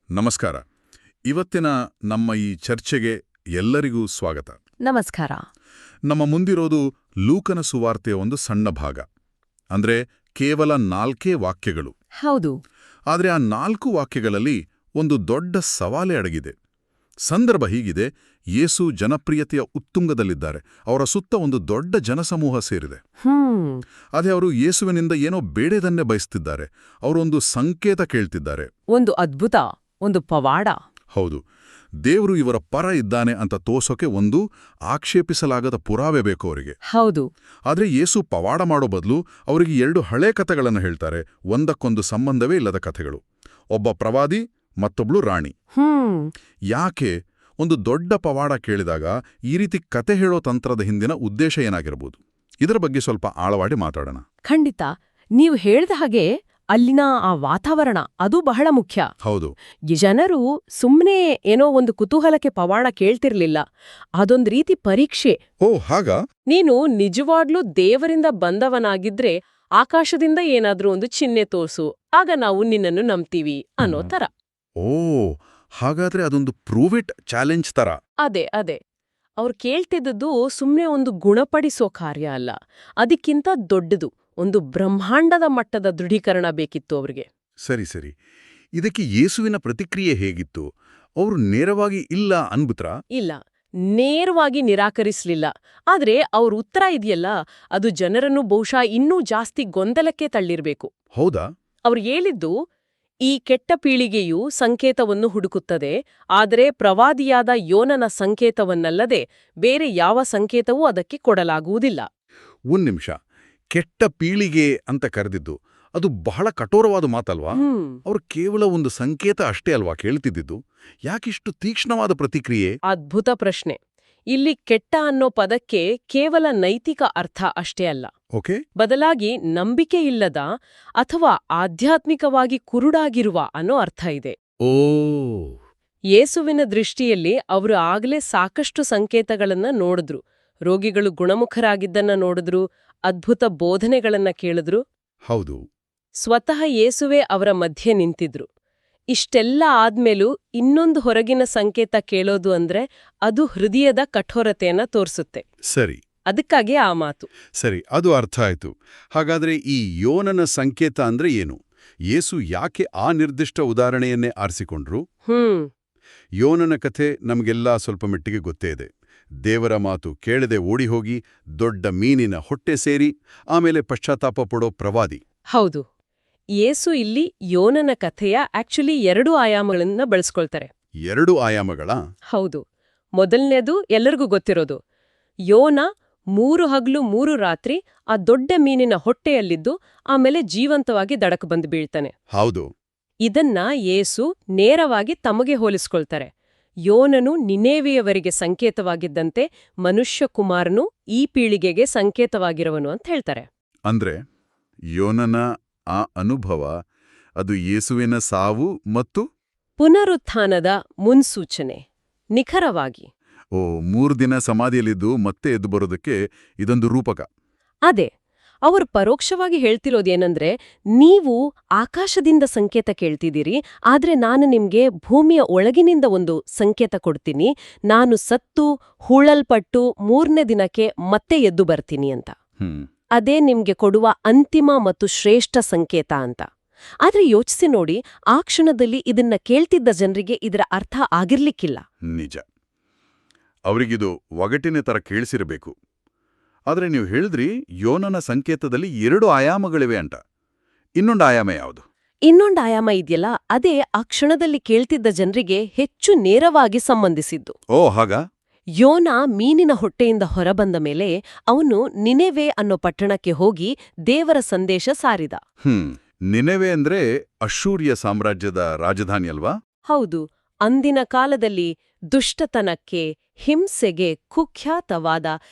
ನಮಸ್ಕಾರ. ಇವತ್ತಿನ ನಮ್ಮ ಈ ಚರ್ಚೆಗೆ ಎಲ್ಲರಿಗೂ ಸ್ವಾಗತ. ನಮಸ್ಕಾರ. ನಮ್ಮ ಮುಂದಿರೋದು ಲೂಕನ ಸುವಾರ್ತೆಯ ಒಂದು ಸಣ್ಣ ಭಾಗ. ಅಂದ್ರೆ ಕೇವಲ 4 ವಾಕ್ಯಗಳು. ಹೌದು. ಆದರೆ ಆ 4 ವಾಕ್ಯಗಳಲ್ಲಿ ಒಂದು ದೊಡ್ಡ ಸವಾಲೆ ಅಡಗಿದೆ. ಸಂದರ್ಭ ಹೀಗಿದೆ: ಯೇಸು ಜನಪ್ರಿಯತೆಯ ಉತ್ತುಂಗದಲ್ಲಿದ್ದಾರೆ. ಅವರ ಸುತ್ತ ಒಂದು ದೊಡ್ಡ ಜನಸಮೂಹ ಸೇರಿದೆ. ಅದೇ ಅವರು ಯೇಸುವಿನಿಂದ ಏನೋ ಬೇಡದನ್ನೇ ಬಯಸ್ತಿದ್ದಾರೆ. ಅವರೊಂದು ಸಂಕೇತ ಕೇಳ್ತಿದ್ದಾರೆ. ಒಂದು ಅದ್ಭುತ, ಒಂದು ಪವಾಡ. ಹೌದು, ದೇವರು ಇವರ ಪರ ಇದ್ದಾನೆ ಅಂತ ತೋರ್ಸೋಕೆ ಒಂದು ಆಕ್ಷೇಪಿಸಲಾಗದ ಪುರಾವೆ ಬೇಕು ಅವರಿಗೆ. ಹೌದು. ಆದರೆ ಯೇಸು ಪವಾಡ ಮಾಡೋ ಬದಲು ಅವರಿಗೆ 2 ಹಳೆ ಕಥೆಗಳನ್ನು ಹೇಳ್ತಾರೆ. ಒಂದಕ್ಕೊಂದು ಸಂಬಂಧವೇ ಇಲ್ಲದ ಕಥೆಗಳು. ಒಬ್ಬ ಪ್ರವಾದಿ, ಮತ್ತೊಬ್ಳು ರಾಣಿ. ಯಾಕೆ ಒಂದು ದೊಡ್ಡ ಪವಾಡ ಕೇಳಿದಾಗ ಈ ರೀತಿ ಕತೆ ಹೇಳೋ ತಂತ್ರದ ಹಿಂದಿನ ಉದ್ದೇಶ ಏನಾಗಿರಬಹುದು? ಇದರ ಬಗ್ಗೆ ಸ್ವಲ್ಪ ಆಳವಾಡಿ ಮಾತಾಡೋಣ. ಖಂಡಿತ. ನೀವು ಹೇಳಿದ ಹಾಗೆ ಅಲ್ಲಿನ ಆ ವಾತಾವರಣ ಅದು ಬಹಳ ಮುಖ್ಯ. ಹೌದು. ಜನರು ಸುಮ್ಮನೆ ಏನೋ ಒಂದು ಕುತೂಹಲಕ್ಕೆ ಪವಾಡ ಕೇಳ್ತಿರ್ಲಿಲ್ಲ. ಅದೊಂದು ರೀತಿ ಪರೀಕ್ಷೆ. ಓ, ಹಾಗಾ? ನೀನು ನಿಜವಾಗ್ಲೂ ದೇವರಿಂದ ಬಂದವನಾಗಿದ್ರೆ ಆಕಾಶದಿಂದ ಏನಾದ್ರೂ ಒಂದು ಚಿಹ್ನೆ ತೋರ್ಸು, ಆಗ ನಾವು ನಿನ್ನನ್ನು ನಂಬ್ತೀವಿ ಅನ್ನೋ ತರ. ಓ, ಹಾಗಾದ್ರೆ ಅದೊಂದು ಪ್ರೂವ್ ಇಟ್ ಚಾಲೆಂಜ್ ತರ. ಅದೇ. ಅವ್ರು ಕೇಳ್ತಿದ್ದದ್ದು ಸುಮ್ಮನೆ ಒಂದು ಗುಣಪಡಿಸೋ ಕಾರ್ಯ ಅಲ್ಲ, ಅದಕ್ಕಿಂತ ದೊಡ್ಡದು, ಒಂದು ಬ್ರಹ್ಮಾಂಡದ ಮಟ್ಟದ ದೃಢೀಕರಣ ಬೇಕಿತ್ತು ಅವ್ರಿಗೆ. ಸರಿ. ಇದಕ್ಕೆ ಯೇಸುವಿನ ಪ್ರತಿಕ್ರಿಯೆ ಹೇಗಿತ್ತು? ಅವರು ನೇರವಾಗಿ ಇಲ್ಲ ಅನ್ಬಿಟ್ರಾ? ಇಲ್ಲ, ನೇರವಾಗಿ ನಿರಾಕರಿಸ್ಲಿಲ್ಲ. ಆದ್ರೆ ಅವ್ರ ಉತ್ತರ ಇದೆಯಲ್ಲ, ಅದು ಜನರನ್ನು ಬಹುಶಃ ಇನ್ನೂ ಜಾಸ್ತಿ ಗೊಂದಲಕ್ಕೆ ತಳ್ಳಿರ್ಬೇಕು. ಹೌದಾ? ಅವ್ರು ಹೇಳಿದ್ದು, ಈ ಕೆಟ್ಟ ಪೀಳಿಗೆಯು ಸಂಕೇತವನ್ನು ಹುಡುಕುತ್ತದೆ, ಆದರೆ ಪ್ರವಾದಿಯಾದ ಯೋನನ ಸಂಕೇತವನ್ನಲ್ಲದೆ ಬೇರೆ ಯಾವ ಸಂಕೇತವೂ ಅದಕ್ಕೆ ಕೊಡಲಾಗುವುದಿಲ್ಲ. ಒಂದ್ ನಿಮಿಷ. ಕೆಟ್ಟ ಪೀಳಿಗೆ ಅಂತ ಕರೆದಿದ್ದು ಅದು ಬಹಳ ಕಠೋರವಾದ ಮಾತಲ್ವಾ? ಅವ್ರು ಕೇವಲ ಒಂದು ಸಂಕೇತ ಅಷ್ಟೇ ಅಲ್ವಾ ಕೇಳ್ತಿದ್ದಿದ್ದು? ಯಾಕಿಷ್ಟು ತೀಕ್ಷ್ಣವಾದ ಪ್ರತಿಕ್ರಿಯೆ? ಅದ್ಭುತ ಪ್ರಶ್ನೆ. ಇಲ್ಲಿ ಕೆಟ್ಟ ಅನ್ನೋ ಪದಕ್ಕೆ ಕೇವಲ ನೈತಿಕ ಅರ್ಥ ಅಷ್ಟೇ ಅಲ್ಲ. ಓಕೆ. ಬದಲಾಗಿ ನಂಬಿಕೆಯಿಲ್ಲದ ಅಥವಾ ಆಧ್ಯಾತ್ಮಿಕವಾಗಿ ಕುರುಡಾಗಿರುವ ಅನ್ನೋ ಅರ್ಥ ಇದೆ. ಓ. ಯೇಸುವಿನ ದೃಷ್ಟಿಯಲ್ಲಿ ಅವರು ಆಗಲೇ ಸಾಕಷ್ಟು ಸಂಕೇತಗಳನ್ನ ನೋಡಿದ್ರು. ರೋಗಿಗಳು ಗುಣಮುಖರಾಗಿದ್ದನ್ನ ನೋಡಿದ್ರು, ಅದ್ಭುತ ಬೋಧನೆಗಳನ್ನ ಕೇಳಿದ್ರು. ಹೌದು. ಸ್ವತಃ ಯೇಸುವೆ ಅವರ ಮಧ್ಯೆ ನಿಂತಿದ್ರು. ಇಷ್ಟೆಲ್ಲ ಆದ್ಮೇಲೂ ಇನ್ನೊಂದು ಹೊರಗಿನ ಸಂಕೇತ ಕೇಳೋದು ಅಂದ್ರೆ ಅದು ಹೃದಯದ ಕಠೋರತೆಯನ್ನ ತೋರಿಸುತ್ತೆ. ಸರಿ. ಅದಕ್ಕಾಗಿ ಆ ಮಾತು. ಸರಿ, ಅದು ಅರ್ಥ ಆಯ್ತು. ಹಾಗಾದ್ರೆ ಈ ಯೋನನ ಸಂಕೇತ ಅಂದ್ರೆ ಏನು? ಯೇಸು ಯಾಕೆ ಆ ನಿರ್ದಿಷ್ಟ ಉದಾಹರಣೆಯನ್ನೇ ಆರಿಸಿಕೊಂಡ್ರು? ಯೋನನ ಕಥೆ ನಮಗೆಲ್ಲ ಸ್ವಲ್ಪ ಮಟ್ಟಿಗೆ ಗೊತ್ತೇ ಇದೆ. ದೇವರ ಮಾತು ಕೇಳದೆ ಓಡಿಹೋಗಿ ದೊಡ್ಡ ಮೀನಿನ ಹೊಟ್ಟೆ ಸೇರಿ ಆಮೇಲೆ ಪಶ್ಚಾತ್ತಾಪ ಪಡೋ ಪ್ರವಾದಿ. ಹೌದು. ಯೇಸು ಇಲ್ಲಿ ಯೋನನ ಕಥೆಯ ಆಕ್ಚುಲಿ 2 ಆಯಾಮಗಳನ್ನ ಬಳಸ್ಕೊಳ್ತಾರೆ. 2 ಆಯಾಮಗಳಾ? ಹೌದು. ಮೊದಲನೇದು ಎಲ್ಲರಿಗೂ ಗೊತ್ತಿರೋದು. ಯೋನ 3 ಹಗಲು 3 ರಾತ್ರಿ ಆ ದೊಡ್ಡ ಮೀನಿನ ಹೊಟ್ಟೆಯಲ್ಲಿದ್ದು ಆಮೇಲೆ ಜೀವಂತವಾಗಿ ದಡಕ್ಕೆ ಬಂದು ಬೀಳ್ತಾನೆ. ಹೌದು. ಇದನ್ನ ಯೇಸು ನೇರವಾಗಿ ತಮಗೆ ಹೋಲಿಸ್ಕೊಳ್ತಾರೆ. ಯೋನನು ನಿನೇವೆಯವರಿಗೆ ಸಂಕೇತವಾಗಿದ್ದಂತೆ ಮನುಷ್ಯಕುಮಾರನು ಈ ಪೀಳಿಗೆಗೆ ಸಂಕೇತವಾಗಿರುವನು ಅಂತ ಹೇಳ್ತಾರೆ. ಅಂದ್ರೆ ಯೋನನ ಆ ಅನುಭವ ಅದು ಯೇಸುವಿನ ಸಾವು ಮತ್ತು ಪುನರುತ್ಥಾನದ ಮುನ್ಸೂಚನೆ. ನಿಖರವಾಗಿ. 3 ದಿನ ಸಮಾಧಿಯಲ್ಲಿದ್ದು ಮತ್ತೆ ಎದ್ದು ಬರೋದಕ್ಕೆ ಇದೊಂದು ರೂಪಕ. ಅದೇ. ಅವರು ಪರೋಕ್ಷವಾಗಿ ಹೇಳ್ತಿರೋದೇನೆಂದ್ರೆ, ನೀವು ಆಕಾಶದಿಂದ ಸಂಕೇತ ಕೇಳ್ತಿದ್ದೀರಿ, ಆದ್ರೆ ನಾನು ನಿಮ್ಗೆ ಭೂಮಿಯ ಒಳಗಿನಿಂದ ಒಂದು ಸಂಕೇತ ಕೊಡ್ತೀನಿ. ನಾನು ಸತ್ತು ಹೂಳಲ್ಪಟ್ಟು 3ನೇ ದಿನಕ್ಕೆ ಮತ್ತೆ ಎದ್ದು ಬರ್ತೀನಿ ಅಂತ. ಅದೇ ನಿಮ್ಗೆ ಕೊಡುವ ಅಂತಿಮ ಮತ್ತು ಶ್ರೇಷ್ಠ ಸಂಕೇತ ಅಂತ. ಆದ್ರೆ ಯೋಚಿಸಿ ನೋಡಿ, ಆ ಕ್ಷಣದಲ್ಲಿ ಇದನ್ನ ಕೇಳ್ತಿದ್ದ ಜನರಿಗೆ ಇದರ ಅರ್ಥ ಆಗಿರ್ಲಿಕ್ಕಿಲ್ಲ. ನಿಜ. ಅವರಿಗಿದು ಒಗಟಿನ ತರ ಕೇಳಿಸಿರಬೇಕು. ಆದ್ರೆ ನೀವು ಹೇಳಿದ್ರಿ ಯೋನನ ಸಂಕೇತದಲ್ಲಿ 2 ಆಯಾಮಗಳಿವೆ ಅಂತ. ಇನ್ನೊಂದು ಆಯಾಮ ಯಾವುದು? ಇನ್ನೊಂದು ಆಯಾಮ ಇದೆಯಲ್ಲ, ಅದೇ ಆ ಕ್ಷಣದಲ್ಲಿ ಕೇಳ್ತಿದ್ದ ಜನರಿಗೆ ಹೆಚ್ಚು ನೇರವಾಗಿ ಸಂಬಂಧಿಸಿದ್ದು. ಓ, ಹಾಗಾ? ಯೋನ ಮೀನಿನ ಹೊಟ್ಟೆಯಿಂದ ಹೊರಬಂದ ಮೇಲೆ ಅವನು ನಿನೆವೆ ಅನ್ನೋ ಪಟ್ಟಣಕ್ಕೆ ಹೋಗಿ ದೇವರ ಸಂದೇಶ ಸಾರಿದ. ನಿನೆವೆ ಅಂದ್ರೆ ಅಶ್ಶೂರ್ಯ ಸಾಮ್ರಾಜ್ಯದ ರಾಜಧಾನಿ ಅಲ್ವಾ? ಹೌದು. ಅಂದಿನ ಕಾಲದಲ್ಲಿ ದುಷ್ಟತನಕ್ಕೆ, ಹಿಂಸೆಗೆ ಕುಖ್ಯಾತವಾದ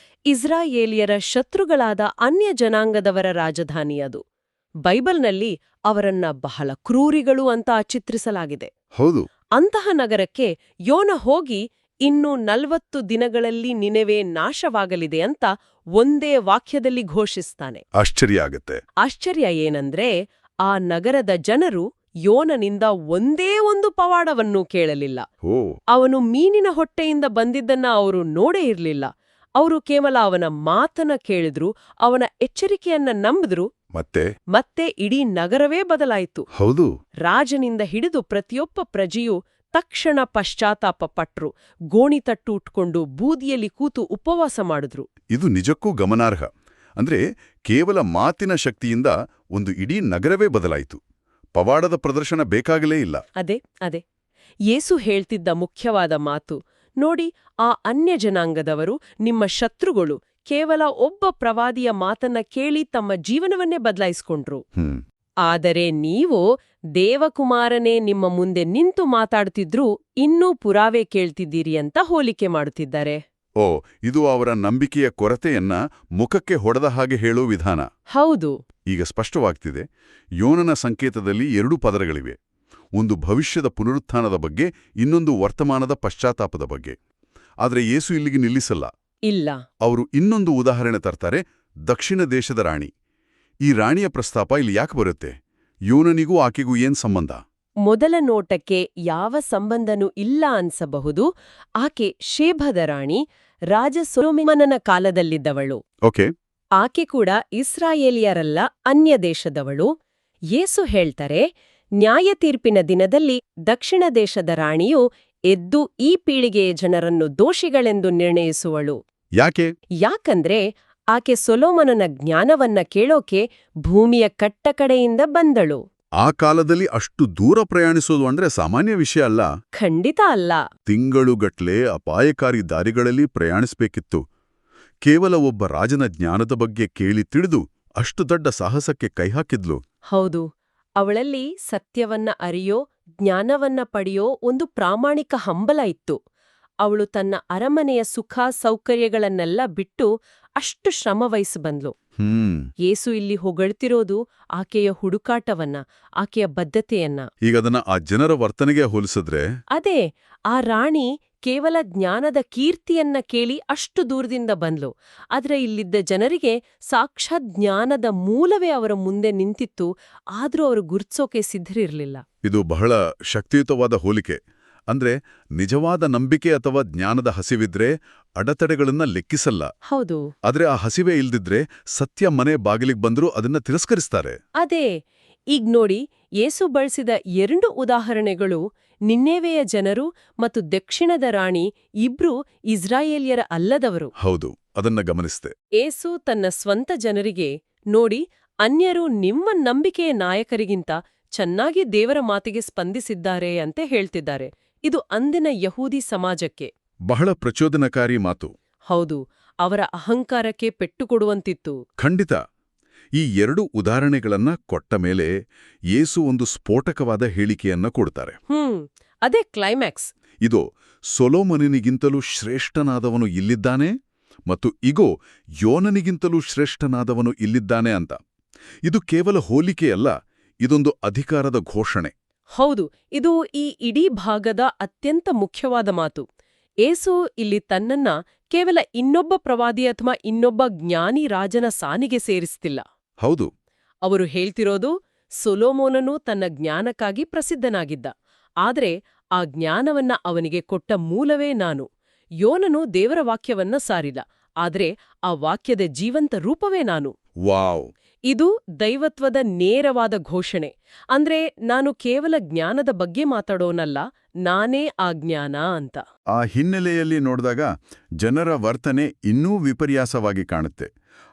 ಇಸ್ರಾಯೇಲಿಯರ ಶತ್ರುಗಳಾದ ಅನ್ಯ ಜನಾಂಗದವರ ರಾಜಧಾನಿ ಅದು. ಬೈಬಲ್ನಲ್ಲಿ ಅವರನ್ನ ಬಹಳ ಕ್ರೂರಿಗಳು ಅಂತ ಚಿತ್ರಿಸಲಾಗಿದೆ. ಹೌದು. ಅಂತಹ ನಗರಕ್ಕೆ ಯೋನ ಹೋಗಿ ಇನ್ನು 40 ದಿನಗಳಲ್ಲಿ ನಿನೆವೆ ನಾಶವಾಗಲಿದೆ ಅಂತ ಒಂದೇ ವಾಕ್ಯದಲ್ಲಿ ಘೋಷಿಸ್ತಾನೆ. ಆಶ್ಚರ್ಯ ಆಗತ್ತೆ. ಆಶ್ಚರ್ಯ ಏನಂದ್ರೆ ಆ ನಗರದ ಜನರು ಯೋನನಿಂದ ಒಂದೇ ಒಂದು ಪವಾಡವನ್ನೂ ಕೇಳಲಿಲ್ಲ. ಓ ಅವನು ಮೀನಿನ ಹೊಟ್ಟೆಯಿಂದ ಬಂದಿದ್ದನ್ನ ಅವರು ನೋಡೇ ಇರಲಿಲ್ಲ. ಅವರು ಕೇವಲ ಅವನ ಮಾತನ್ನ ಕೇಳಿದ್ರು, ಅವನ ಎಚ್ಚರಿಕೆಯನ್ನ ನಂಬಿದ್ರು, ಮತ್ತೆ ಇಡೀ ನಗರವೇ ಬದಲಾಯಿತು. ಹೌದು, ರಾಜನಿಂದ ಹಿಡಿದು ಪ್ರತಿಯೊಬ್ಬ ಪ್ರಜೆಯೂ ತಕ್ಷಣ ಪಶ್ಚಾತ್ತಾಪ ಪಟ್ರು, ಗೋಣಿತಟ್ಟು ಉಟ್ಕೊಂಡು ಬೂದಿಯಲ್ಲಿ ಕೂತು ಉಪವಾಸ ಮಾಡಿದ್ರು. ಇದು ನಿಜಕ್ಕೂ ಗಮನಾರ್ಹ. ಅಂದ್ರೆ ಕೇವಲ ಮಾತಿನ ಶಕ್ತಿಯಿಂದ ಒಂದು ಇಡೀ ನಗರವೇ ಬದಲಾಯಿತು. ಪವಾಡದ ಪ್ರದರ್ಶನ ಬೇಕಾಗಲೇ ಇಲ್ಲ. ಅದೇ ಯೇಸು ಹೇಳ್ತಿದ್ದ ಮುಖ್ಯವಾದ ಮಾತು ನೋಡಿ, ಆ ಅನ್ಯ ಜನಾಂಗದವರು ನಿಮ್ಮ ಶತ್ರುಗಳು ಕೇವಲ ಒಬ್ಬ ಪ್ರವಾದಿಯ ಮಾತನ್ನ ಕೇಳಿ ತಮ್ಮ ಜೀವನವನ್ನೇ ಬದಲಾಯಿಸ್ಕೊಂಡ್ರು. ಆದರೆ ನೀವು ದೇವಕುಮಾರನೇ ನಿಮ್ಮ ಮುಂದೆ ನಿಂತು ಮಾತಾಡ್ತಿದ್ರೂ ಇನ್ನೂ ಪುರಾವೆ ಕೇಳ್ತಿದ್ದೀರಿ ಅಂತ ಹೋಲಿಕೆ ಮಾಡುತ್ತಿದ್ದಾರೆ. ಓ, ಇದು ಅವರ ನಂಬಿಕೆಯ ಕೊರತೆಯನ್ನ ಮುಖಕ್ಕೆ ಹೊಡೆದ ಹಾಗೆ ಹೇಳೋ ವಿಧಾನ. ಹೌದು. ಈಗ ಸ್ಪಷ್ಟವಾಗ್ತಿದೆ, ಯೋನನ ಸಂಕೇತದಲ್ಲಿ 2 ಪದರಗಳಿವೆ. ಒಂದು ಭವಿಷ್ಯದ ಪುನರುತ್ಥಾನದ ಬಗ್ಗೆ, ಇನ್ನೊಂದು ವರ್ತಮಾನದ ಪಶ್ಚಾತ್ತಾಪದ ಬಗ್ಗೆ. ಆದರೆ ಯೇಸು ಇಲ್ಲಿಗೆ ನಿಲ್ಲಿಸಲ್ಲ. ಇಲ್ಲ. ಅವರು ಇನ್ನೊಂದು ಉದಾಹರಣೆ ತರ್ತಾರೆ, ದಕ್ಷಿಣ ದೇಶದ ರಾಣಿ. ಈ ರಾಣಿಯ ಪ್ರಸ್ತಾಪ ಇಲ್ಲಿ ಯಾಕೆ ಬರುತ್ತೆ? ಯೋನನಿಗೂ ಆಕೆಗೂ ಏನ್ ಸಂಬಂಧ? ಮೊದಲ ನೋಟಕ್ಕೆ ಯಾವ ಸಂಬಂಧನೂ ಇಲ್ಲ ಅನ್ಸಬಹುದು. ಆಕೆ ಶೇಭದ ರಾಣಿ, ರಾಜ ಸೊಲೊಮೋನನ ಕಾಲದಲ್ಲಿದ್ದವಳು. ಓಕೆ. ಆಕೆ ಕೂಡ ಇಸ್ರಾಯೇಲಿಯರಲ್ಲ, ಅನ್ಯ ದೇಶದವಳು. ಯೇಸು ಹೇಳ್ತಾರೆ, ನ್ಯಾಯ ತೀರ್ಪಿನ ದಿನದಲ್ಲಿ ದಕ್ಷಿಣ ದೇಶದ ರಾಣಿಯು ಎದ್ದು ಈ ಪೀಳಿಗೆಯ ಜನರನ್ನು ದೋಷಿಗಳೆಂದು ನಿರ್ಣಯಿಸುವಳು. ಯಾಕಂದ್ರೆ ಆಕೆ ಸೊಲೊಮೋನನ ಜ್ಞಾನವನ್ನ ಕೇಳೋಕೆ ಭೂಮಿಯ ಕಟ್ಟಕಡೆಯಿಂದ ಬಂದಳು. ಆ ಕಾಲದಲ್ಲಿ ಅಷ್ಟು ದೂರ ಪ್ರಯಾಣಿಸೋದು ಅಂದ್ರೆ ಸಾಮಾನ್ಯ ವಿಷಯ ಅಲ್ಲ. ಖಂಡಿತ ಅಲ್ಲ. ತಿಂಗಳುಗಟ್ಲೆ ಅಪಾಯಕಾರಿ ದಾರಿಗಳಲ್ಲಿ ಪ್ರಯಾಣಿಸ್ಬೇಕಿತ್ತು. ಕೇವಲ ಒಬ್ಬ ರಾಜನ ಜ್ಞಾನದ ಬಗ್ಗೆ ಕೇಳಿ ತಿಳಿದು ಅಷ್ಟು ದೊಡ್ಡ ಸಾಹಸಕ್ಕೆ ಕೈಹಾಕಿದ್ಲು. ಹೌದು. ಅವಳಲ್ಲಿ ಸತ್ಯವನ್ನ ಅರಿಯೋ, ಜ್ಞಾನವನ್ನ ಪಡೆಯೋ ಒಂದು ಪ್ರಾಮಾಣಿಕ ಹಂಬಲ ಇತ್ತು. ಅವಳು ತನ್ನ ಅರಮನೆಯ ಸುಖ ಸೌಕರ್ಯಗಳನ್ನೆಲ್ಲ ಬಿಟ್ಟು ಅಷ್ಟು ಶ್ರಮವಹಿಸಿ ಬಂದ್ಲು. ಯೇಸು ಇಲ್ಲಿ ಹೊಗಳ್ತಿರೋದು ಆಕೆಯ ಹುಡುಕಾಟವನ್ನ, ಆಕೆಯ ಬದ್ಧತೆಯನ್ನ. ಈಗದನ್ನ ಆ ಜನರ ವರ್ತನೆಗೆ ಹೋಲಿಸಿದ್ರೆ, ಅದೇ, ಆ ರಾಣಿ ಕೇವಲ ಜ್ಞಾನದ ಕೀರ್ತಿಯನ್ನ ಕೇಳಿ ಅಷ್ಟು ದೂರದಿಂದ ಬಂದ್ಲು. ಆದ್ರೆ ಇಲ್ಲಿದ್ದ ಜನರಿಗೆ ಸಾಕ್ಷಾತ್ ಜ್ಞಾನದ ಮೂಲವೇ ಅವರ ಮುಂದೆ ನಿಂತಿತ್ತು. ಆದ್ರೂ ಅವರು ಗುರ್ತಿಸೋಕೆ ಸಿದ್ಧರಿರ್ಲಿಲ್ಲ. ಇದು ಬಹಳ ಶಕ್ತಿಯುತವಾದ ಹೋಲಿಕೆ. ಅಂದ್ರೆ ನಿಜವಾದ ನಂಬಿಕೆ ಅಥವಾ ಜ್ಞಾನದ ಹಸಿವಿದ್ರೆ ಅಡತಡೆಗಳನ್ನ ಲೆಕ್ಕಿಸಲ್ಲ. ಹೌದು. ಆದ್ರೆ ಆ ಹಸಿವೆ ಇಲ್ದಿದ್ರೆ ಸತ್ಯ ಮನೆ ಬಾಗಿಲಿಗೆ ಬಂದ್ರೂ ಅದನ್ನ ತಿರಸ್ಕರಿಸ್ತಾರೆ. ಅದೇ. ಈಗ ನೋಡಿ, ಯೇಸು ಬಳಸಿದ 2 ಉದಾಹರಣೆಗಳು ನಿನ್ನೆವೆಯ ಜನರು ಮತ್ತು ದಕ್ಷಿಣದ ರಾಣಿ ಇಬ್ರೂ ಇಸ್ರಾಯೇಲ್ಯರ ಅಲ್ಲದವರು. ಹೌದು, ಅದನ್ನ ಗಮನಿಸಿದೆ. ಯೇಸು ತನ್ನ ಸ್ವಂತ ಜನರಿಗೆ, ನೋಡಿ, ಅನ್ಯರು ನಿಮ್ಮ ನಂಬಿಕೆಯ ನಾಯಕರಿಗಿಂತ ಚೆನ್ನಾಗಿ ದೇವರ ಮಾತಿಗೆ ಸ್ಪಂದಿಸಿದ್ದಾರೆ ಅಂತ ಹೇಳ್ತಿದ್ದಾರೆ. ಇದು ಅಂದಿನ ಯಹೂದಿ ಸಮಾಜಕ್ಕೆ ಬಹಳ ಪ್ರಚೋದನಕಾರಿ ಮಾತು. ಹೌದು. ಅವರ ಅಹಂಕಾರಕ್ಕೆ ಪೆಟ್ಟು ಕೊಡುವಂತಿತ್ತು. ಖಂಡಿತ. ಈ 2 ಉದಾಹರಣೆಗಳನ್ನ ಕೊಟ್ಟ ಮೇಲೆ ಯೇಸು ಒಂದು ಸ್ಫೋಟಕವಾದ ಹೇಳಿಕೆಯನ್ನ ಕೊಡ್ತಾರೆ. ಅದೇ ಕ್ಲೈಮ್ಯಾಕ್ಸ್. ಇದು ಸೊಲೊಮೋನನಿಗಿಂತಲೂ ಶ್ರೇಷ್ಠನಾದವನು ಇಲ್ಲಿದ್ದಾನೆ ಮತ್ತು ಇಗೋ ಯೋನನಿಗಿಂತಲೂ ಶ್ರೇಷ್ಠನಾದವನು ಇಲ್ಲಿದ್ದಾನೆ ಅಂತ. ಇದು ಕೇವಲ ಹೋಲಿಕೆಯಲ್ಲ, ಇದೊಂದು ಅಧಿಕಾರದ ಘೋಷಣೆ. ಹೌದು. ಇದು ಈ ಇಡೀ ಭಾಗದ ಅತ್ಯಂತ ಮುಖ್ಯವಾದ ಮಾತು. ಯೇಸು ಇಲ್ಲಿ ತನ್ನನ್ನ ಕೇವಲ ಇನ್ನೊಬ್ಬ ಪ್ರವಾದಿ ಅಥವಾ ಇನ್ನೊಬ್ಬ ಜ್ಞಾನಿ ರಾಜನ ಸಾನಿಗೆ ಸೇರಿಸ್ತಿಲ್ಲ. ಹೌದು. ಅವರು ಹೇಳ್ತಿರೋದು, ಸೊಲೊಮೋನನು ತನ್ನ ಜ್ಞಾನಕ್ಕಾಗಿ ಪ್ರಸಿದ್ಧನಾಗಿದ್ದ. ಆದ್ರೆ ಆ ಜ್ಞಾನವನ್ನ ಅವನಿಗೆ ಕೊಟ್ಟ ಮೂಲವೇ ನಾನು. ಯೋನನು ದೇವರ ವಾಕ್ಯವನ್ನ ಸಾರಿಲ್ಲ, ಆದ್ರೆ ಆ ವಾಕ್ಯದ ಜೀವಂತ ರೂಪವೇ ನಾನು. ವಾವ್! ಇದು ದೈವತ್ವದ ನೇರವಾದ ಘೋಷಣೆ. ಅಂದ್ರೆ ನಾನು ಕೇವಲ ಜ್ಞಾನದ ಬಗ್ಗೆ ಮಾತಾಡೋನಲ್ಲ, ನಾನೇ ಆ ಜ್ಞಾನ ಅಂತ. ಆ ಹಿನ್ನೆಲೆಯಲ್ಲಿ ನೋಡಿದಾಗ ಜನರ ವರ್ತನೆ ಇನ್ನೂ ವಿಪರ್ಯಾಸವಾಗಿ ಕಾಣುತ್ತೆ.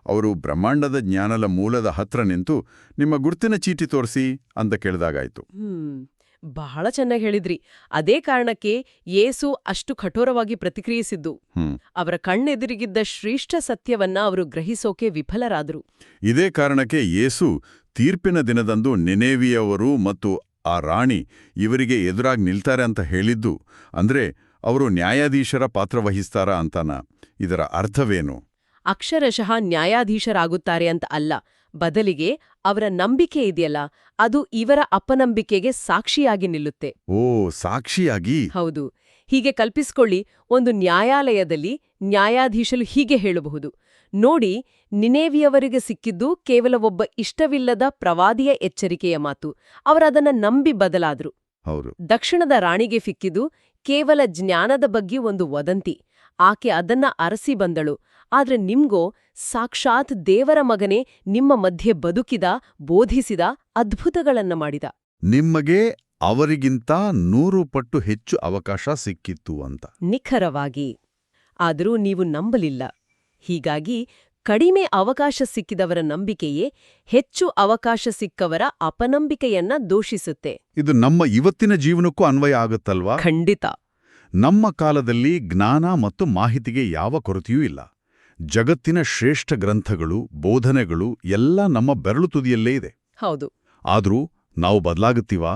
ಅವರು ಬ್ರಹ್ಮಾಂಡದ ಜ್ಞಾನದ ಮೂಲದ ಹತ್ರ ನಿಂತು ನಿಮ್ಮ ಗುರ್ತಿನ ಚೀಟಿ ತೋರಿಸಿ ಅಂತ ಕೇಳಿದಾಗಾಯ್ತು. ಬಹಳ ಚೆನ್ನಾಗಿ ಹೇಳಿದ್ರಿ. ಅದೇ ಕಾರಣಕ್ಕೆ ಯೇಸು ಅಷ್ಟು ಕಠೋರವಾಗಿ ಪ್ರತಿಕ್ರಿಯಿಸಿದ್ದು. ಅವರ ಕಣ್ಣೆದುರಿಗಿದ್ದ ಶ್ರೇಷ್ಠ ಸತ್ಯವನ್ನ ಅವರು ಗ್ರಹಿಸೋಕೆ ವಿಫಲರಾದರು. ಇದೇ ಕಾರಣಕ್ಕೆ ಯೇಸು ತೀರ್ಪಿನ ದಿನದಂದು ನಿನೆವೆಯವರು ಮತ್ತು ಆ ರಾಣಿ ಇವರಿಗೆ ಎದುರಾಗಿ ನಿಲ್ತಾರೆ ಅಂತ ಹೇಳಿದ್ದು. ಅಂದ್ರೆ ಅವರು ನ್ಯಾಯಾಧೀಶರ ಪಾತ್ರ ವಹಿಸ್ತಾರಾ ಅಂತಾನ? ಇದರ ಅರ್ಥವೇನು? ಅಕ್ಷರಶಃ ನ್ಯಾಯಾಧೀಶರಾಗುತ್ತಾರೆ ಅಂತ ಅಲ್ಲ. ಬದಲಿಗೆ ಅವರ ನಂಬಿಕೆ ಇದೆಯಲ್ಲ, ಅದು ಇವರ ಅಪನಂಬಿಕೆಗೆ ಸಾಕ್ಷಿಯಾಗಿ ನಿಲ್ಲುತ್ತೆ. ಓ, ಸಾಕ್ಷಿಯಾಗಿ? ಹೌದು. ಹೀಗೆ ಕಲ್ಪಿಸ್ಕೊಳ್ಳಿ, ಒಂದು ನ್ಯಾಯಾಲಯದಲ್ಲಿ ನ್ಯಾಯಾಧೀಶರು ಹೀಗೆ ಹೇಳಬಹುದು, ನೋಡಿ, ನಿನೇವಿಯವರಿಗೆ ಸಿಕ್ಕಿದ್ದು ಕೇವಲ ಒಬ್ಬ ಇಷ್ಟವಿಲ್ಲದ ಪ್ರವಾದಿಯ ಎಚ್ಚರಿಕೆಯ ಮಾತು. ಅವರದನ್ನ ನಂಬಿ ಬದಲಾದ್ರು. ಹೌದು. ದಕ್ಷಿಣದ ರಾಣಿಗೆ ಸಿಕ್ಕಿದ್ದು ಕೇವಲ ಜ್ಞಾನದ ಬಗ್ಗೆ ಒಂದು ವದಂತಿ. ಆಕೆ ಅದನ್ನ ಅರಸಿ ಬಂದಳು. ಆದ್ರೆ ನಿಮ್ಗೋ ಸಾಕ್ಷಾತ್ ದೇವರ ಮಗನೇ ನಿಮ್ಮ ಮಧ್ಯೆ ಬದುಕಿದ, ಬೋಧಿಸಿದ, ಅದ್ಭುತಗಳನ್ನ ಮಾಡಿದ. ನಿಮಗೆ ಅವರಿಗಿಂತ 100 ಪಟ್ಟು ಹೆಚ್ಚು ಅವಕಾಶ ಸಿಕ್ಕಿತ್ತು ಅಂತ. ನಿಖರವಾಗಿ. ಆದರೂ ನೀವು ನಂಬಲಿಲ್ಲ. ಹೀಗಾಗಿ ಕಡಿಮೆ ಅವಕಾಶ ಸಿಕ್ಕಿದವರ ನಂಬಿಕೆಯೇ ಹೆಚ್ಚು ಅವಕಾಶ ಸಿಕ್ಕವರ ಅಪನಂಬಿಕೆಯನ್ನ ದೂಷಿಸುತ್ತೆ. ಇದು ನಮ್ಮ ಇವತ್ತಿನ ಜೀವನಕ್ಕೂ ಅನ್ವಯ ಆಗುತ್ತಲ್ವಾ? ಖಂಡಿತ. ನಮ್ಮ ಕಾಲದಲ್ಲಿ ಜ್ಞಾನ ಮತ್ತು ಮಾಹಿತಿಗೆ ಯಾವ ಕೊರತೆಯೂ ಇಲ್ಲ. ಜಗತ್ತಿನ ಶ್ರೇಷ್ಠ ಗ್ರಂಥಗಳು, ಬೋಧನೆಗಳು ಎಲ್ಲ ನಮ್ಮ ಬೆರಳು ತುದಿಯಲ್ಲೇ ಇದೆ. ಹೌದು. ಆದರೂ ನಾವು ಬದಲಾಗುತ್ತೀವಾ?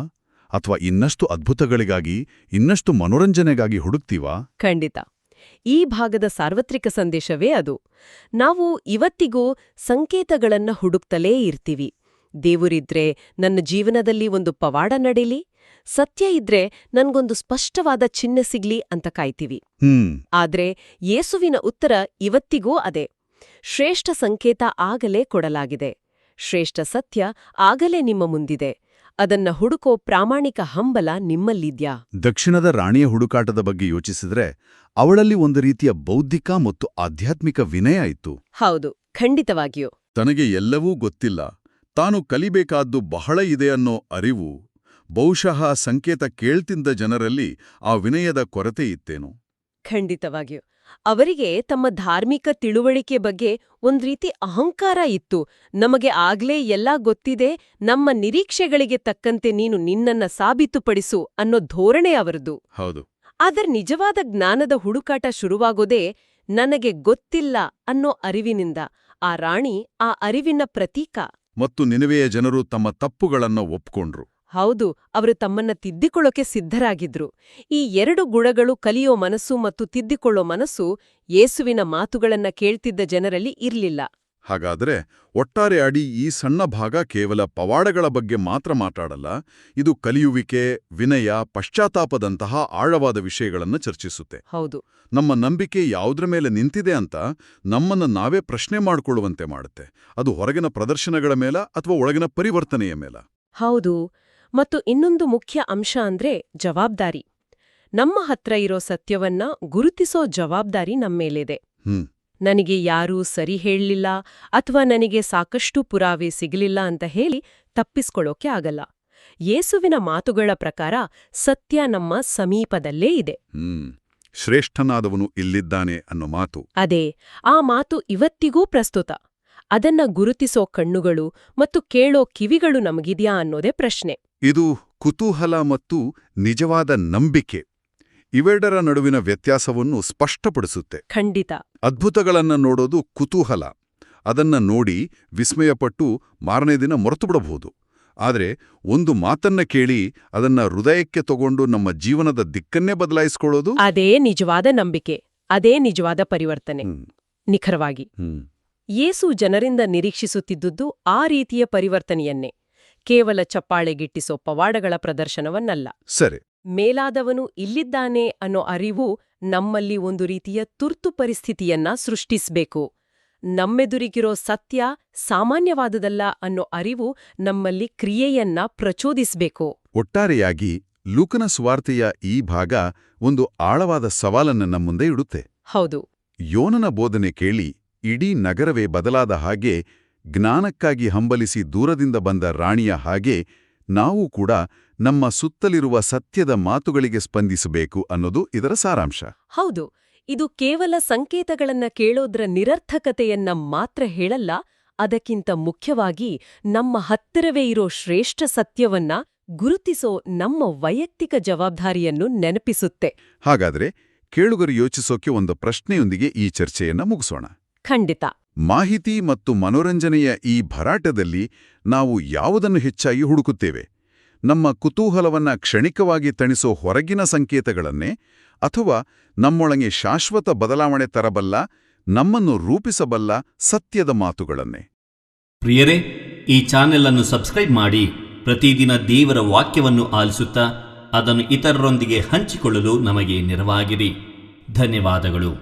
ಅಥವಾ ಇನ್ನಷ್ಟು ಅದ್ಭುತಗಳಿಗಾಗಿ, ಇನ್ನಷ್ಟು ಮನೋರಂಜನೆಗಾಗಿ ಹುಡುಕ್ತೀವಾ? ಖಂಡಿತ. ಈ ಭಾಗದ ಸಾರ್ವತ್ರಿಕ ಸಂದೇಶವೇ ಅದು. ನಾವು ಇವತ್ತಿಗೂ ಸಂಕೇತಗಳನ್ನ ಹುಡುಕ್ತಲೇ ಇರ್ತೀವಿ. ದೇವರಿದ್ರೆ ನನ್ನ ಜೀವನದಲ್ಲಿ ಒಂದು ಪವಾಡ ನಡೀಲಿ, ಸತ್ಯ ಇದ್ರೆ ನನ್ಗೊಂದು ಸ್ಪಷ್ಟವಾದ ಚಿಹ್ನೆ ಸಿಗ್ಲಿ ಅಂತ ಕಾಯ್ತೀವಿ. ಆದ್ರೆ ಯೇಸುವಿನ ಉತ್ತರ ಇವತ್ತಿಗೂ ಅದೇ. ಶ್ರೇಷ್ಠ ಸಂಕೇತ ಆಗಲೇ ಕೊಡಲಾಗಿದೆ. ಶ್ರೇಷ್ಠ ಸತ್ಯ ಆಗಲೇ ನಿಮ್ಮ ಮುಂದಿದೆ. ಅದನ್ನ ಹುಡುಕೋ ಪ್ರಾಮಾಣಿಕ ಹಂಬಲ ನಿಮ್ಮಲ್ಲಿದ್ಯಾ? ದಕ್ಷಿಣದ ರಾಣಿಯ ಹುಡುಕಾಟದ ಬಗ್ಗೆ ಯೋಚಿಸಿದ್ರೆ ಅವಳಲ್ಲಿ ಒಂದು ರೀತಿಯ ಬೌದ್ಧಿಕ ಮತ್ತು ಆಧ್ಯಾತ್ಮಿಕ ವಿನಯ ಇತ್ತು. ಹೌದು, ಖಂಡಿತವಾಗಿಯೂ. ತನಗೆ ಎಲ್ಲವೂ ಗೊತ್ತಿಲ್ಲ, ತಾನು ಕಲಿಬೇಕಾದ್ದು ಬಹಳ ಇದೆ ಅನ್ನೋ ಅರಿವು. ಬಹುಶಃ ಸಂಕೇತ ಕೇಳ್ತಿದ್ದ ಜನರಲ್ಲಿ ಆ ವಿನಯದ ಕೊರತೆ ಇತ್ತೇನೋ. ಖಂಡಿತವಾಗಿಯೂ. ಅವರಿಗೆ ತಮ್ಮ ಧಾರ್ಮಿಕ ತಿಳುವಳಿಕೆ ಬಗ್ಗೆ ಒಂದ್ರೀತಿ ಅಹಂಕಾರ ಇತ್ತು. ನಮಗೆ ಆಗ್ಲೇ ಎಲ್ಲ ಗೊತ್ತಿದೆ, ನಮ್ಮ ನಿರೀಕ್ಷೆಗಳಿಗೆ ತಕ್ಕಂತೆ ನೀನು ನಿನ್ನನ್ನ ಸಾಬೀತುಪಡಿಸು ಅನ್ನೋ ಧೋರಣೆ ಅವರದು. ಹೌದು. ಆದರೆ ನಿಜವಾದ ಜ್ಞಾನದ ಹುಡುಕಾಟ ಶುರುವಾಗೋದೇ ನನಗೆ ಗೊತ್ತಿಲ್ಲ ಅನ್ನೋ ಅರಿವಿನಿಂದ. ಆ ರಾಣಿ ಆ ಅರಿವಿನ ಪ್ರತೀಕ. ಮತ್ತು ನಿನೆವೆಯ ಜನರು ತಮ್ಮ ತಪ್ಪುಗಳನ್ನು ಒಪ್ಕೊಂಡ್ರು. ಹೌದು, ಅವರು ತಮ್ಮನ್ನ ತಿದ್ದಿಕೊಳ್ಳೋಕೆ ಸಿದ್ಧರಾಗಿದ್ರು. ಈ 2 ಗುಣಗಳು, ಕಲಿಯೋ ಮನಸ್ಸು ಮತ್ತು ತಿದ್ದಿಕೊಳ್ಳೋ ಮನಸ್ಸು, ಯೇಸುವಿನ ಮಾತುಗಳನ್ನ ಕೇಳ್ತಿದ್ದ ಜನರಲ್ಲಿ ಇರ್ಲಿಲ್ಲ. ಹಾಗಾದ್ರೆ ಒಟ್ಟಾರೆಯಾಗಿ ಈ ಸಣ್ಣ ಭಾಗ ಕೇವಲ ಪವಾಡಗಳ ಬಗ್ಗೆ ಮಾತ್ರ ಮಾತಾಡಲ್ಲ. ಇದು ಕಲಿಯುವಿಕೆ, ವಿನಯ, ಪಶ್ಚಾತ್ತಾಪದಂತಹ ಆಳವಾದ ವಿಷಯಗಳನ್ನು ಚರ್ಚಿಸುತ್ತೆ. ಹೌದು. ನಮ್ಮ ನಂಬಿಕೆ ಯಾವುದ್ರ ಮೇಲೆ ನಿಂತಿದೆ ಅಂತ ನಮ್ಮನ್ನ ನಾವೇ ಪ್ರಶ್ನೆ ಮಾಡಿಕೊಳ್ಳುವಂತೆ ಮಾಡುತ್ತೆ. ಅದು ಹೊರಗಿನ ಪ್ರದರ್ಶನಗಳ ಮೇಲ ಅಥವಾ ಒಳಗಿನ ಪರಿವರ್ತನೆಯ ಮೇಲ? ಹೌದು. ಮತ್ತು ಇನ್ನೊಂದು ಮುಖ್ಯ ಅಂಶ ಅಂದ್ರೆ ಜವಾಬ್ದಾರಿ. ನಮ್ಮ ಹತ್ರ ಇರೋ ಸತ್ಯವನ್ನ ಗುರುತಿಸೋ ಜವಾಬ್ದಾರಿ ನಮ್ಮೇಲಿದೆ. ನನಗೆ ಯಾರೂ ಸರಿ ಹೇಳಲಿಲ್ಲ ಅಥವಾ ನನಗೆ ಸಾಕಷ್ಟು ಪುರಾವೆ ಸಿಗಲಿಲ್ಲ ಅಂತ ಹೇಳಿ ತಪ್ಪಿಸ್ಕೊಳ್ಳೋಕೆ ಆಗಲ್ಲ. ಯೇಸುವಿನ ಮಾತುಗಳ ಪ್ರಕಾರ ಸತ್ಯ ನಮ್ಮ ಸಮೀಪದಲ್ಲೇ ಇದೆ. ಶ್ರೇಷ್ಠನಾದವನು ಇಲ್ಲಿದ್ದಾನೆ ಅನ್ನೋ ಮಾತು. ಅದೇ, ಆ ಮಾತು ಇವತ್ತಿಗೂ ಪ್ರಸ್ತುತ. ಅದನ್ನ ಗುರುತಿಸೋ ಕಣ್ಣುಗಳು ಮತ್ತು ಕೇಳೋ ಕಿವಿಗಳು ನಮಗಿದ್ಯಾ ಅನ್ನೋದೇ ಪ್ರಶ್ನೆ. ಇದು ಕುತೂಹಲ ಮತ್ತು ನಿಜವಾದ ನಂಬಿಕೆ ಇವೆರಡರ ನಡುವಿನ ವ್ಯತ್ಯಾಸವನ್ನು ಸ್ಪಷ್ಟಪಡಿಸುತ್ತೆ. ಖಂಡಿತ. ಅದ್ಭುತಗಳನ್ನ ನೋಡೋದು ಕುತೂಹಲ. ಅದನ್ನ ನೋಡಿ ವಿಸ್ಮಯಪಟ್ಟು ಮಾರನೇ ದಿನ ಮರೆತುಬಿಡಬಹುದು. ಆದರೆ ಒಂದು ಮಾತನ್ನ ಕೇಳಿ ಅದನ್ನ ಹೃದಯಕ್ಕೆ ತಗೊಂಡು ನಮ್ಮ ಜೀವನದ ದಿಕ್ಕನ್ನೇ ಬದಲಾಯಿಸ್ಕೊಳ್ಳೋದು, ಅದೇ ನಿಜವಾದ ನಂಬಿಕೆ, ಅದೇ ನಿಜವಾದ ಪರಿವರ್ತನೆ. ನಿಖರವಾಗಿ ಯೇಸು ಜನರಿಂದ ನಿರೀಕ್ಷಿಸುತ್ತಿದ್ದುದು ಆ ರೀತಿಯ ಪರಿವರ್ತನೆಯನ್ನೇ, ಕೇವಲ ಚಪ್ಪಾಳೆಗಿಟ್ಟಿಸೋ ಪವಾಡಗಳ ಪ್ರದರ್ಶನವನ್ನಲ್ಲ. ಸರಿ. ಮೇಲಾದವನು ಇಲ್ಲಿದ್ದಾನೆ ಅನ್ನೋ ಅರಿವು ನಮ್ಮಲ್ಲಿ ಒಂದು ರೀತಿಯ ತುರ್ತು ಪರಿಸ್ಥಿತಿಯನ್ನ ಸೃಷ್ಟಿಸ್ಬೇಕು. ನಮ್ಮೆದುರಿಗಿರೋ ಸತ್ಯ ಸಾಮಾನ್ಯವಾದುದಲ್ಲ ಅನ್ನೋ ಅರಿವು ನಮ್ಮಲ್ಲಿ ಕ್ರಿಯೆಯನ್ನ ಪ್ರಚೋದಿಸ್ಬೇಕು. ಒಟ್ಟಾರೆಯಾಗಿ ಲೂಕನ ಸುವಾರ್ತೆಯ ಈ ಭಾಗ ಒಂದು ಆಳವಾದ ಸವಾಲನ್ನ ನಮ್ಮ ಮುಂದೆ ಇಡುತ್ತೆ. ಹೌದು. ಯೋನನ ಬೋಧನೆ ಕೇಳಿ ಇಡೀ ನಗರವೇ ಬದಲಾದ ಹಾಗೆ, ಜ್ಞಾನಕ್ಕಾಗಿ ಹಂಬಲಿಸಿ ದೂರದಿಂದ ಬಂದ ರಾಣಿಯ ಹಾಗೆ ನಾವು ಕೂಡ ನಮ್ಮ ಸುತ್ತಲಿರುವ ಸತ್ಯದ ಮಾತುಗಳಿಗೆ ಸ್ಪಂದಿಸಬೇಕು ಅನ್ನೋದು ಇದರ ಸಾರಾಂಶ. ಹೌದು. ಇದು ಕೇವಲ ಸಂಕೇತಗಳನ್ನ ಕೇಳೋದ್ರ ನಿರರ್ಥಕತೆಯನ್ನ ಮಾತ್ರ ಹೇಳಲ್ಲ, ಅದಕ್ಕಿಂತ ಮುಖ್ಯವಾಗಿ ನಮ್ಮ ಹತ್ತಿರವೇ ಇರೋ ಶ್ರೇಷ್ಠ ಸತ್ಯವನ್ನ ಗುರುತಿಸೋ ನಮ್ಮ ವೈಯಕ್ತಿಕ ಜವಾಬ್ದಾರಿಯನ್ನು ನೆನಪಿಸುತ್ತೆ. ಹಾಗಾದ್ರೆ ಕೇಳುಗರು ಯೋಚಿಸೋಕೆ ಒಂದು ಪ್ರಶ್ನೆಯೊಂದಿಗೆ ಈ ಚರ್ಚೆಯನ್ನ ಮುಗಿಸೋಣ. ಖಂಡಿತ. ಮಾಹಿತಿ ಮತ್ತು ಮನೋರಂಜನೆಯ ಈ ಭರಾಟದಲ್ಲಿ ನಾವು ಯಾವುದನ್ನು ಹೆಚ್ಚಾಗಿ ಹುಡುಕುತ್ತೇವೆ? ನಮ್ಮ ಕುತೂಹಲವನ್ನ ಕ್ಷಣಿಕವಾಗಿ ತಣಿಸೋ ಹೊರಗಿನ ಸಂಕೇತಗಳನ್ನೇ, ಅಥವಾ ನಮ್ಮೊಳಗೆ ಶಾಶ್ವತ ಬದಲಾವಣೆ ತರಬಲ್ಲ, ನಮ್ಮನ್ನು ರೂಪಿಸಬಲ್ಲ ಸತ್ಯದ ಮಾತುಗಳನ್ನೇ? ಪ್ರಿಯರೇ, ಈ ಚಾನೆಲ್ ಅನ್ನು ಸಬ್ಸ್ಕ್ರೈಬ್ ಮಾಡಿ ಪ್ರತಿದಿನ ದೇವರ ವಾಕ್ಯವನ್ನು ಆಲಿಸುತ್ತಾ ಅದನ್ನು ಇತರರೊಂದಿಗೆ ಹಂಚಿಕೊಳ್ಳಲು ನಮಗೆ ನೆರವಾಗಿರಿ. ಧನ್ಯವಾದಗಳು.